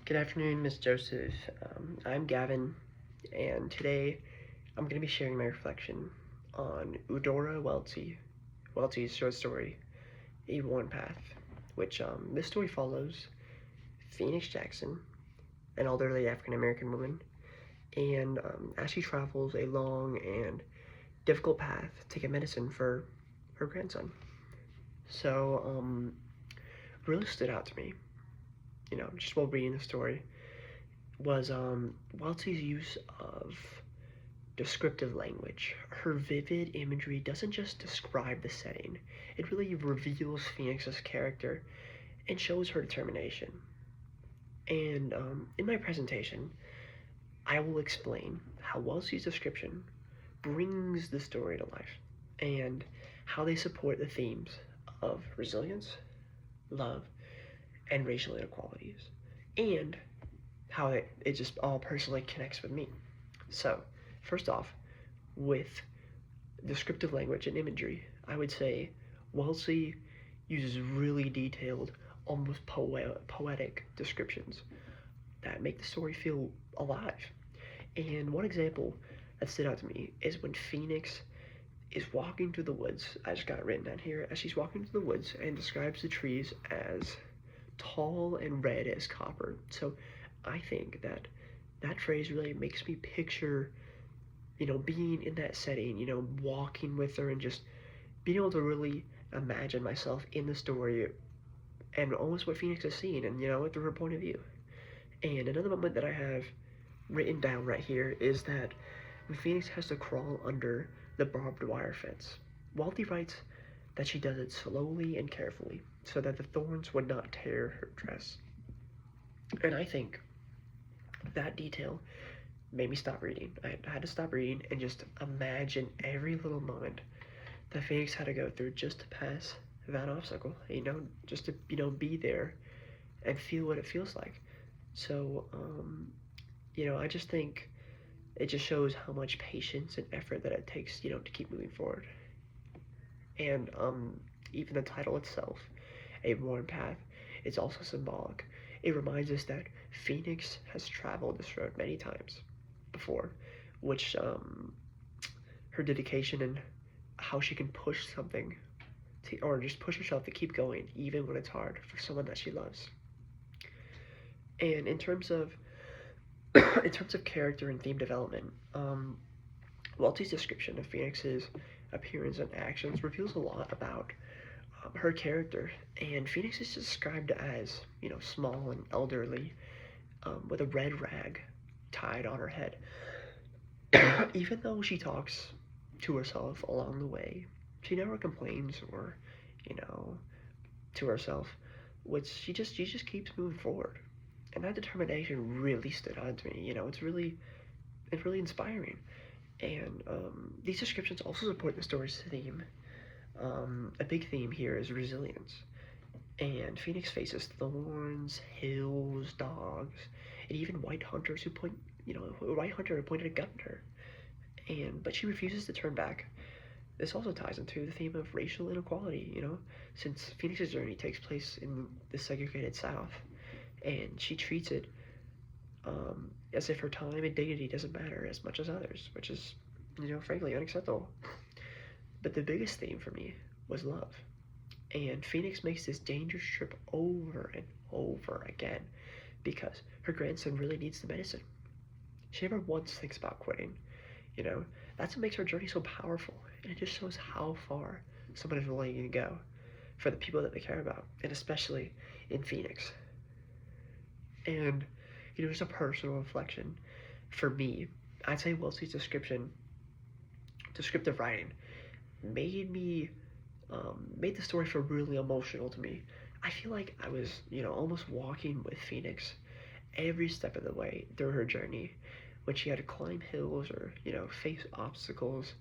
Good afternoon, Miss Joseph. I'm Gavin, and today I'm going to be sharing my reflection on Eudora Welty's short story, A Worn Path, which this story follows Phoenix Jackson, an elderly African American woman, and as she travels a long and difficult path to get medicine for her grandson. So, really stood out to me, just while reading the story, was Welty's use of descriptive language. Her vivid imagery doesn't just describe the setting, it really reveals Phoenix's character and shows her determination. And in my presentation, I will explain how Welty's description brings the story to life and how they support the themes of resilience, love, and racial inequalities, and how it just all personally connects with me. So, first off, with descriptive language and imagery, I would say Wellesley uses really detailed, almost poetic descriptions that make the story feel alive. And one example that stood out to me is when Phoenix is walking through the woods. I just got it written down here. As she's walking through the woods and describes the trees as tall and red as copper. So I think that that phrase really makes me picture, being in that setting, walking with her and just being able to really imagine myself in the story and almost what Phoenix is seeing and, through her point of view. And another moment that I have written down right here is that when Phoenix has to crawl under the barbed wire fence, Walty writes that she does it slowly and carefully so that the thorns would not tear her dress. And I think that detail made me stop reading. I had to stop reading and just imagine every little moment that Phoenix had to go through just to pass that obstacle, just to, be there and feel what it feels like. So, I just think it just shows how much patience and effort that it takes, to keep moving forward. And even the title itself, A Worn Path, is also symbolic. It reminds us that Phoenix has traveled this road many times before, which her dedication and how she can push something or just push herself to keep going even when it's hard for someone that she loves. And in terms of character and theme development, Welty's description of Phoenix's appearance and actions reveals a lot about her character. And Phoenix is described as, small and elderly, with a red rag tied on her head. Even though she talks to herself along the way, she never complains or, to herself, which she just keeps moving forward. And that determination really stood out to me. It's really inspiring. And these descriptions also support the story's theme. A big theme here is resilience. And Phoenix faces thorns, hills, dogs, and even white hunters who a white hunter who pointed a gun at her. But she refuses to turn back. This also ties into the theme of racial inequality, since Phoenix's journey takes place in the segregated South, and she treats it as if her time and dignity doesn't matter as much as others, which is, frankly unacceptable. But the biggest theme for me was love. And Phoenix makes this dangerous trip over and over again because her grandson really needs the medicine. She never once thinks about quitting. That's what makes her journey so powerful. And it just shows how far someone is willing to go for the people that they care about, and especially in Phoenix. And, just a personal reflection for me, I'd say Welty's descriptive writing made the story feel really emotional to me. I feel like I was, almost walking with Phoenix every step of the way through her journey. When she had to climb hills or, face obstacles,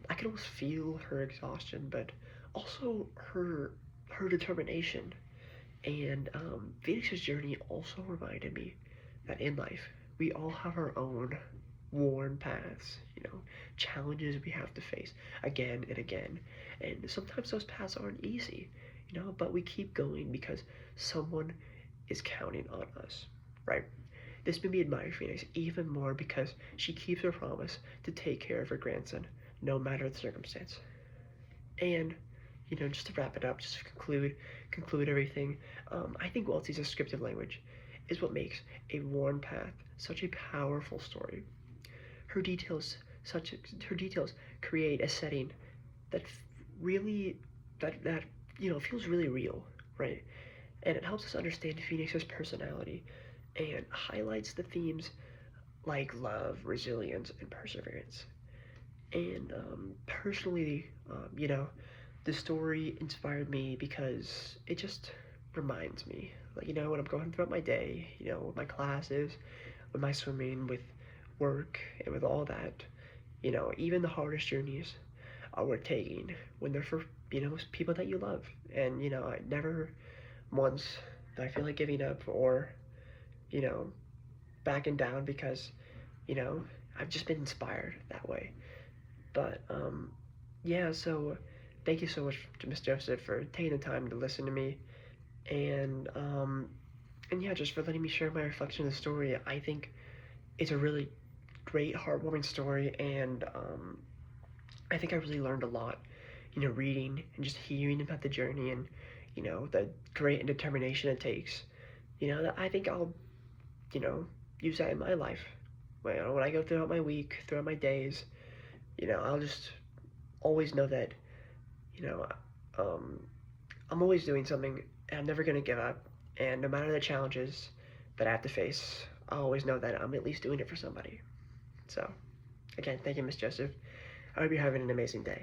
I could almost feel her exhaustion, but also her determination. And Phoenix's journey also reminded me that in life, we all have our own worn paths, challenges we have to face again and again. And sometimes those paths aren't easy, but we keep going because someone is counting on us. right? This made me admire Phoenix even more because she keeps her promise to take care of her grandson, no matter the circumstance. And just to wrap it up, just to conclude everything, I think Welty's descriptive language is what makes A Worn Path such a powerful story. Her details, such her details, create a setting that really that feels really real, right? And it helps us understand Phoenix's personality and highlights the themes like love, resilience, and perseverance. And personally, the story inspired me because it just reminds me, like, when I'm going throughout my day, with my classes, with my swimming, with work, and with all that, even the hardest journeys are worth taking when they're for, people that you love. And, I never once do I feel like giving up or, you know, backing down because, you know, I've just been inspired that way. But yeah, so thank you so much to Miss Joseph for taking the time to listen to me, and yeah, just for letting me share my reflection of the story. I think it's a really great, heartwarming story, and I think I really learned a lot, reading and just hearing about the journey and the grit and determination it takes. That I think I'll you know use that in my life. When I go throughout my week, throughout my days, I'll just always know that you know, um, I'm always doing something, and I'm never gonna give up. And no matter the challenges that I have to face, I always know that I'm at least doing it for somebody. So, again, thank you, Miss Joseph. I hope you're having an amazing day.